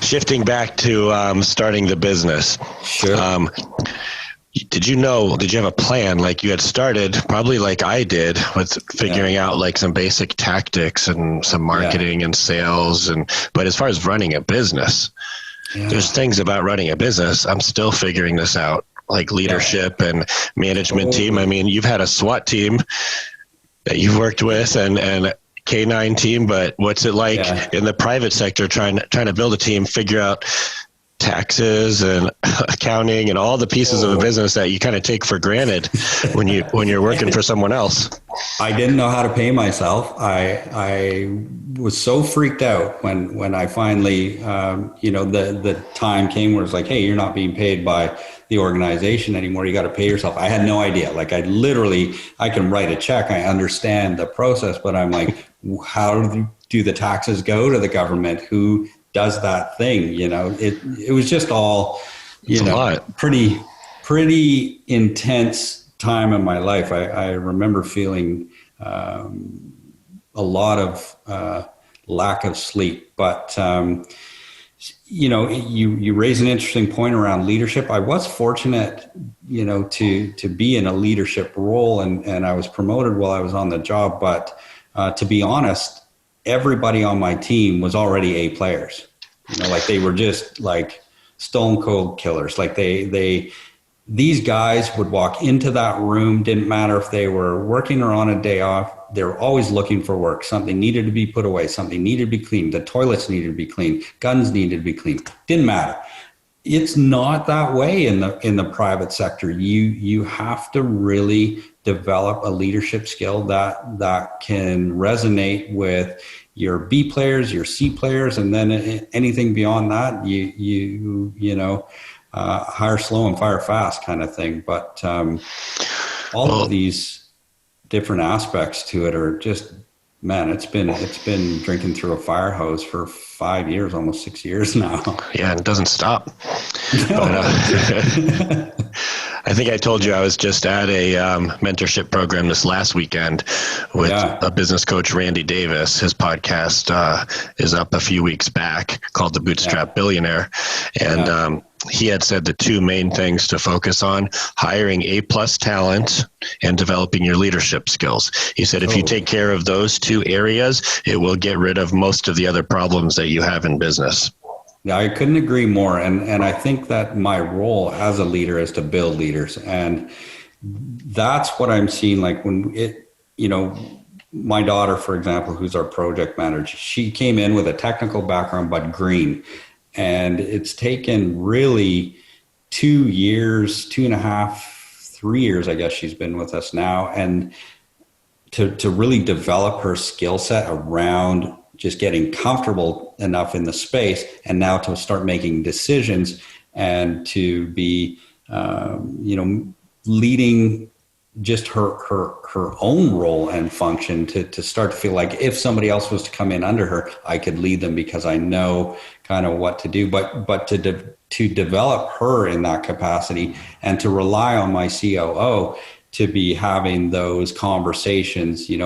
shifting back to starting the business. Sure. Did you have a plan? Like you had started probably like I did with figuring out like some basic tactics and some marketing and sales. But as far as running a business, there's things about running a business. I'm still figuring this out, like leadership and management team. I mean, you've had a SWAT team that you've worked with and K9 team, but what's it like in the private sector trying to build a team, figure out taxes and accounting and all the pieces of a business that you kind of take for granted when you're working for someone else? I didn't know how to pay myself. I was so freaked out when I finally, the time came where it's like, hey, you're not being paid by the organization anymore. You got to pay yourself. I had no idea. Like I can write a check. I understand the process, but I'm like, how do the taxes go to the government? Who does that thing? It was just all, pretty intense time in my life. I remember feeling a lot of lack of sleep, but you raise an interesting point around leadership. I was fortunate, to be in a leadership role and I was promoted while I was on the job. But to be honest, everybody on my team was already A players. Like they were just like stone cold killers. Like these guys would walk into that room, didn't matter if they were working or on a day off. They were always looking for work. Something needed to be put away. Something needed to be cleaned. The toilets needed to be cleaned. Guns needed to be cleaned. Didn't matter. It's not that way in the private sector. You have to really develop a leadership skill that can resonate with your B players, your C players, and then anything beyond that, hire slow and fire fast kind of thing. But all of these different aspects to it are just, man, it's been drinking through a fire hose for 5 years, almost 6 years now. Yeah, and it doesn't stop. No. But, I think I told you I was just at a mentorship program this last weekend with a business coach, Randy Davis. His podcast is up a few weeks back called The Bootstrap Billionaire. And he had said the two main things to focus on: hiring A-plus talent and developing your leadership skills. He said, if you take care of those two areas, it will get rid of most of the other problems that you have in business. Yeah, I couldn't agree more. And I think that my role as a leader is to build leaders. And that's what I'm seeing. Like my daughter, for example, who's our project manager, she came in with a technical background, but green. And it's taken really 2 years, 2.5, 3 years, I guess she's been with us now. And to really develop her skill set around just getting comfortable enough in the space, and now to start making decisions and to be, leading just her own role and function to start to feel like if somebody else was to come in under her, I could lead them because I know kind of what to do. But to develop her in that capacity and to rely on my COO to be having those conversations, you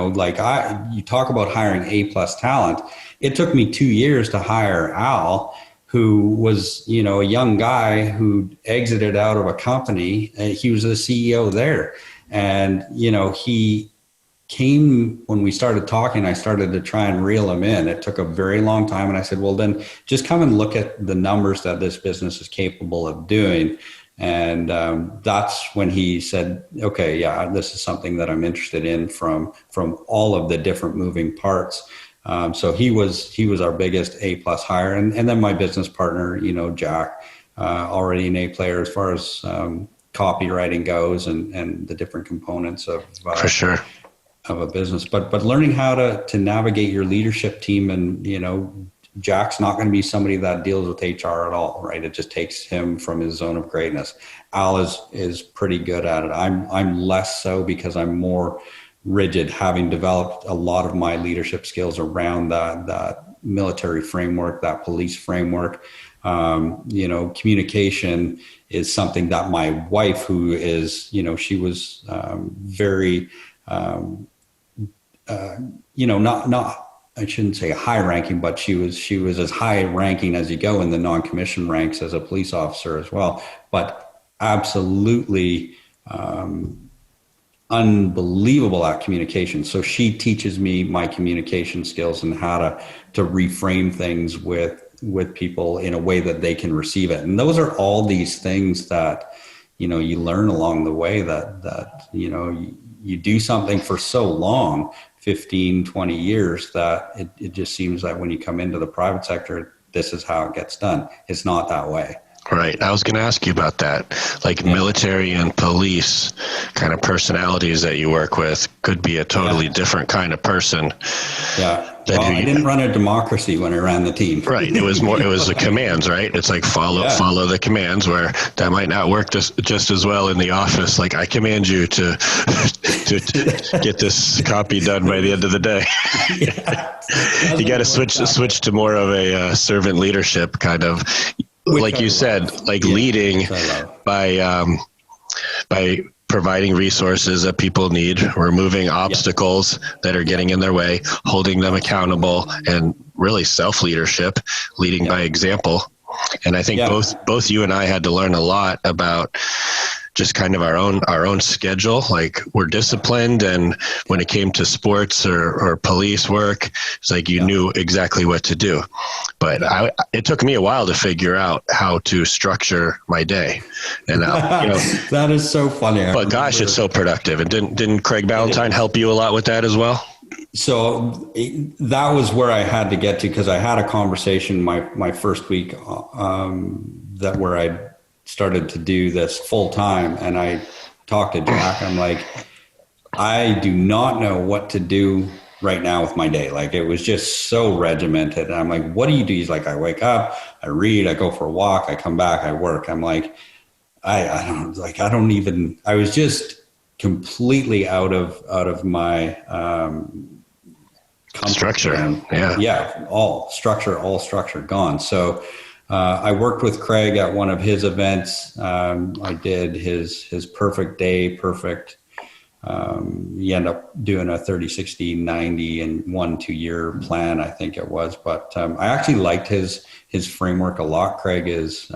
talk about hiring A-plus talent. It took me 2 years to hire Al, who was, a young guy who exited out of a company. He was the CEO there. And, he came when we started talking. I started to try and reel him in. It took a very long time. And I said, well, then just come and look at the numbers that this business is capable of doing. And that's when he said, okay, yeah, this is something that I'm interested in from all of the different moving parts. So he was our biggest A-plus hire. And then my business partner, Jack, already an A player as far as copywriting goes and the different components of for sure of a business. But learning how to navigate your leadership team, and Jack's not going to be somebody that deals with HR at all, right? It just takes him from his zone of greatness. Al is pretty good at it. I'm less so because I'm more rigid, having developed a lot of my leadership skills around that military framework, that police framework. Communication is something that my wife, who is, she was very, not I shouldn't say high ranking, but she was as high ranking as you go in the non-commissioned ranks as a police officer as well. But absolutely unbelievable at communication. So she teaches me my communication skills and how to reframe things with people in a way that they can receive it. And those are all these things that, you learn along the way that you do something for so long, 15, 20 years, that it just seems that when you come into the private sector, this is how it gets done. It's not that way. Right. I was going to ask you about that. Like military and police kind of personalities that you work with could be a totally different kind of person. Yeah. Well, I didn't run a democracy when I ran the team. Right. It was the commands, right? It's like follow the commands, where that might not work just as well in the office. Like, I command you to get this copy done by the end of the day. You got to switch to more of a servant leadership kind of, like you said, like leading by providing resources that people need, removing obstacles that are getting in their way, holding them accountable, and really self-leadership, leading by example. And I think both you and I had to learn a lot about just kind of our own schedule. Like, we're disciplined, and when it came to sports or police work, it's like you knew exactly what to do. But it took me a while to figure out how to structure my day. And that is so funny. But gosh, it's so productive. And didn't Craig Ballantyne help you a lot with that as well? So that was where I had to get to, because I had a conversation my first week where I started to do this full time, and I talked to Jack. I'm like, I do not know what to do right now with my day. Like, it was just so regimented. And I'm like, what do you do? He's like, I wake up, I read, I go for a walk, I come back, I work. I'm like, I was just completely out of my structure. All structure gone. So I worked with Craig at one of his events. I did his perfect day, perfect. He ended up doing a 30, 60, 90 and 1-2 year plan, I think it was. But I actually liked his framework a lot. Craig is,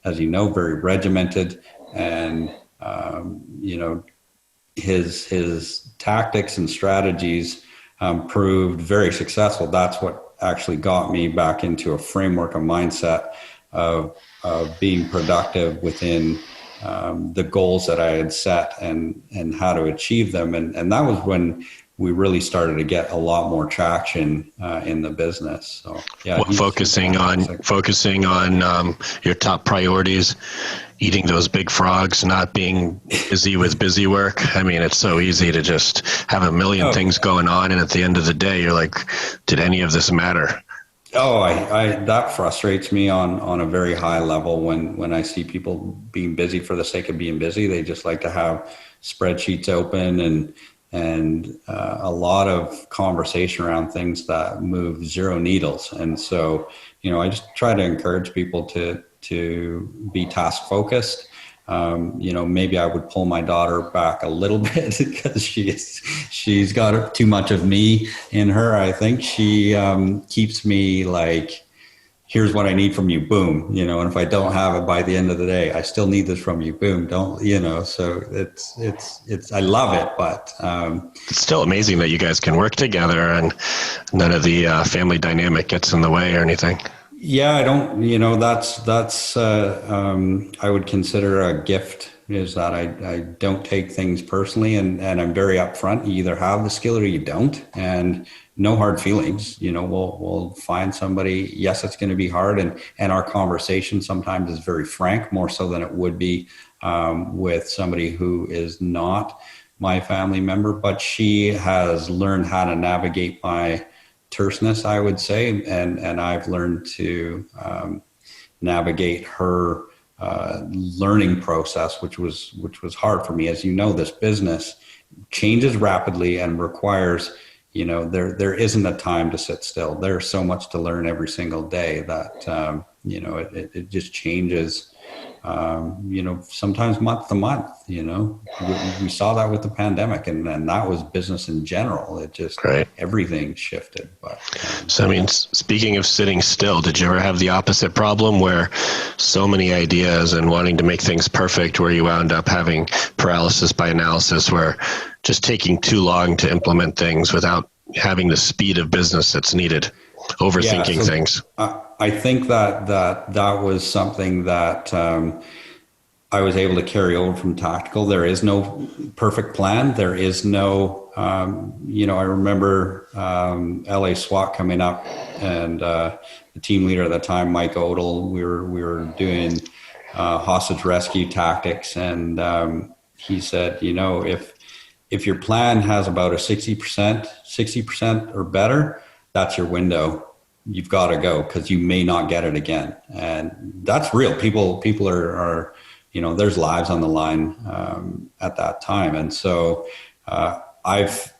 as you know, very regimented, and his tactics and strategies proved very successful. That's what actually got me back into a framework, a mindset of being productive within the goals that I had set and how to achieve them. And that was when we really started to get a lot more traction in the business. So focusing on your top priorities, eating those big frogs, not being busy with busy work. I mean, it's so easy to just have a million things going on, and at the end of the day, you're like, did any of this matter? That frustrates me on a very high level when I see people being busy for the sake of being busy. They just like to have spreadsheets open and a lot of conversation around things that move zero needles. And so, I just try to encourage people to be task focused. Maybe I would pull my daughter back a little bit because she's got too much of me in her. I think she keeps me like, here's what I need from you, boom, and if I don't have it by the end of the day, I still need this from you, boom, so it's I love it, but it's still amazing that you guys can work together and none of the family dynamic gets in the way or anything. Yeah, I don't, that's I would consider a gift, is that I don't take things personally, and I'm very upfront. You either have the skill or you don't, and no hard feelings. We'll find somebody. Yes, it's going to be hard, and our conversation sometimes is very frank, more so than it would be with somebody who is not my family member. But she has learned how to navigate my terseness, I would say, and I've learned to navigate her learning process, which was hard for me. As you know, this business changes rapidly and requires, there isn't a time to sit still. There's so much to learn every single day that it just changes sometimes month to month. We saw that with the pandemic, and that was business in general. It just, right. Everything shifted. But so, I mean, speaking of sitting still, did you ever have the opposite problem where so many ideas and wanting to make things perfect, where you wound up having paralysis by analysis, where just taking too long to implement things without having the speed of business that's needed, overthinking things? I think that was something that I was able to carry over from tactical. There is no perfect plan. There is no, I remember LA SWAT coming up, and the team leader at the time, Mike Westerdal, we were doing hostage rescue tactics, and he said, if your plan has about a 60% or better, that's your window. You've got to go, because you may not get it again. And that's real. People are there's lives on the line at that time. And so I've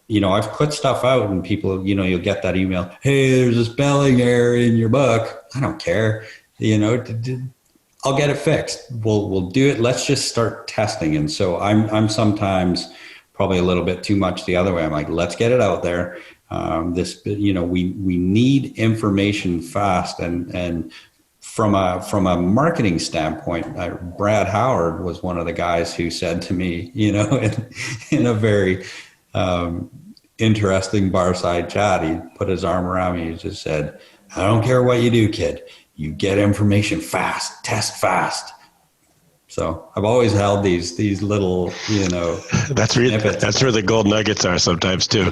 put stuff out, and people, you'll get that email, hey, there's a spelling error in your book. I don't care. I'll get it fixed. We'll do it. Let's just start testing. And so I'm sometimes probably a little bit too much the other way. I'm like, let's get it out there. We need information fast, and from a marketing standpoint, Brad Howard was one of the guys who said to me, in a very interesting barside chat, he put his arm around me. He just said, I don't care what you do, kid. You get information fast, test fast. So I've always held these little, that's where the gold nuggets are sometimes too.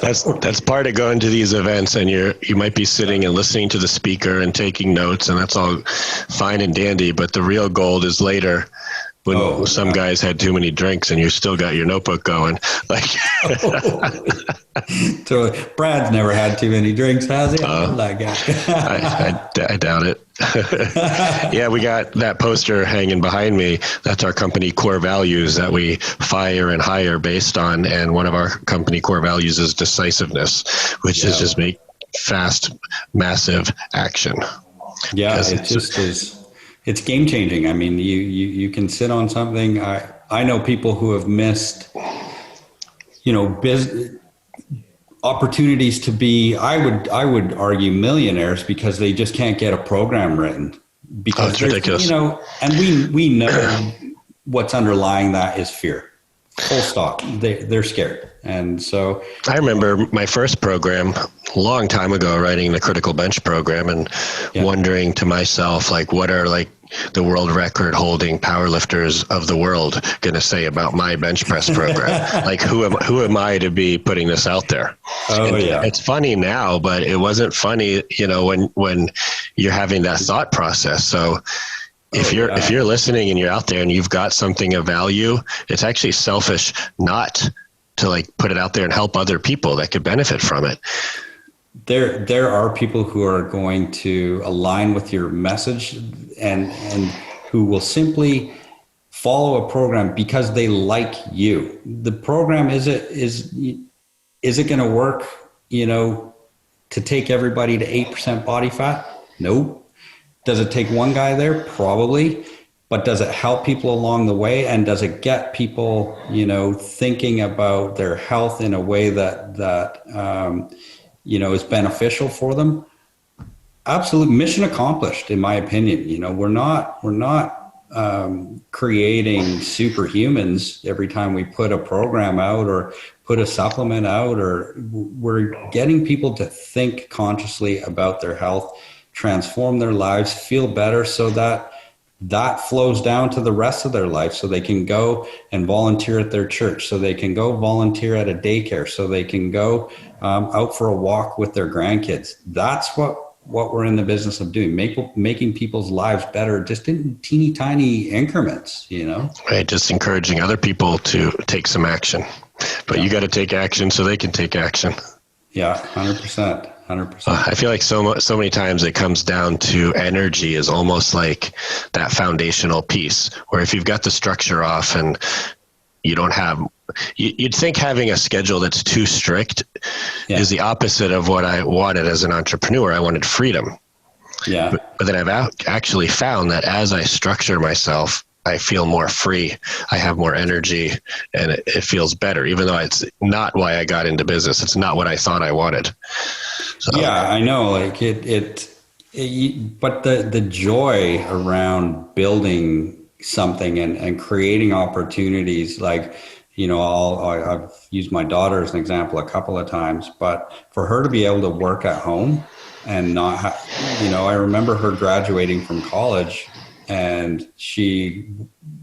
That's part of going to these events, and you might be sitting and listening to the speaker and taking notes, and that's all fine and dandy. But the real gold is later, when some guys had too many drinks and you still got your notebook going. Like, so Brad's never had too many drinks, has he? I doubt it. Yeah, we got that poster hanging behind me. That's our company core values that we fire and hire based on. And one of our company core values is decisiveness, which is just make fast, massive action. Yeah, it just is. It's game changing. I mean, you can sit on something. I know people who have missed, opportunities to be, I would argue, millionaires, because they just can't get a program written. Because it's ridiculous. And we know what's underlying that is fear. Full stop. They're scared. And so I remember my first program a long time ago, writing the Critical Bench program, and wondering to myself, like, what are the world record holding powerlifters of the world going to say about my bench press program? Like, who am I to be putting this out there? It's funny now, but it wasn't funny, when you're having that thought process. So if you're listening and you're out there and you've got something of value, it's actually selfish not to put it out there and help other people that could benefit from it. There are people who are going to align with your message and who will simply follow a program because they like you. The program is it going to work, to take everybody to 8% body fat? Nope. Does it take one guy there? Probably. But does it help people along the way? And does it get people, thinking about their health in a way that is beneficial for them? Absolutely. Mission accomplished, in my opinion. We're not creating superhumans every time we put a program out or put a supplement out, or we're getting people to think consciously about their health, transform their lives, feel better, so that flows down to the rest of their life, so they can go and volunteer at their church, so they can go volunteer at a daycare, so they can go out for a walk with their grandkids. That's what we're in the business of doing, making people's lives better, just in teeny tiny increments, Right, just encouraging other people to take some action. But you got to take action so they can take action. Yeah, 100%. 100%. I feel like so many times it comes down to energy is almost like that foundational piece, where if you've got the structure off and you don't have, you'd think having a schedule that's too strict is the opposite of what I wanted as an entrepreneur. I wanted freedom. Yeah. But then I've actually found that as I structure myself, I feel more free. I have more energy, and it feels better, even though it's not why I got into business. It's not what I thought I wanted. So. Yeah, I know. Like but the joy around building something and creating opportunities, like, you know, I've used my daughter as an example a couple of times, but for her to be able to work at home and not you know, I remember her graduating from college, and she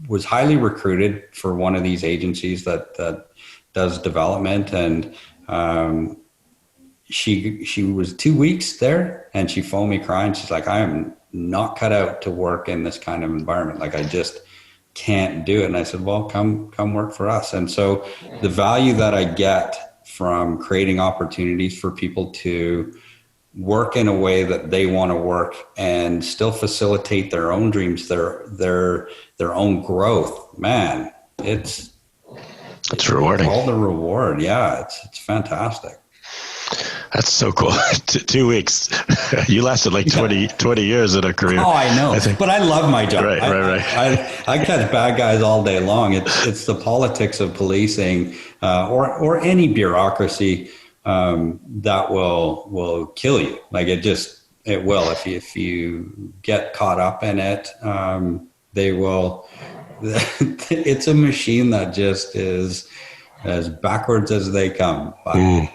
was highly recruited for one of these agencies that does development, and she was 2 weeks there, and she phoned me crying. She's like, I am not cut out to work in this kind of environment. Like, I just can't do it. And I said, well, come work for us. And so the value that I get from creating opportunities for people to work in a way that they want to work and still facilitate their own dreams, their own growth, man, it's rewarding. All the reward. Yeah. It's fantastic. That's so cool. 2 weeks. You lasted like 20 years in a career. Oh, I know. But I love my job. Right. I catch bad guys all day long. It's the politics of policing or any bureaucracy that will kill you. Like, it will. If you get caught up in it, they will. It's a machine that just is as backwards as they come. But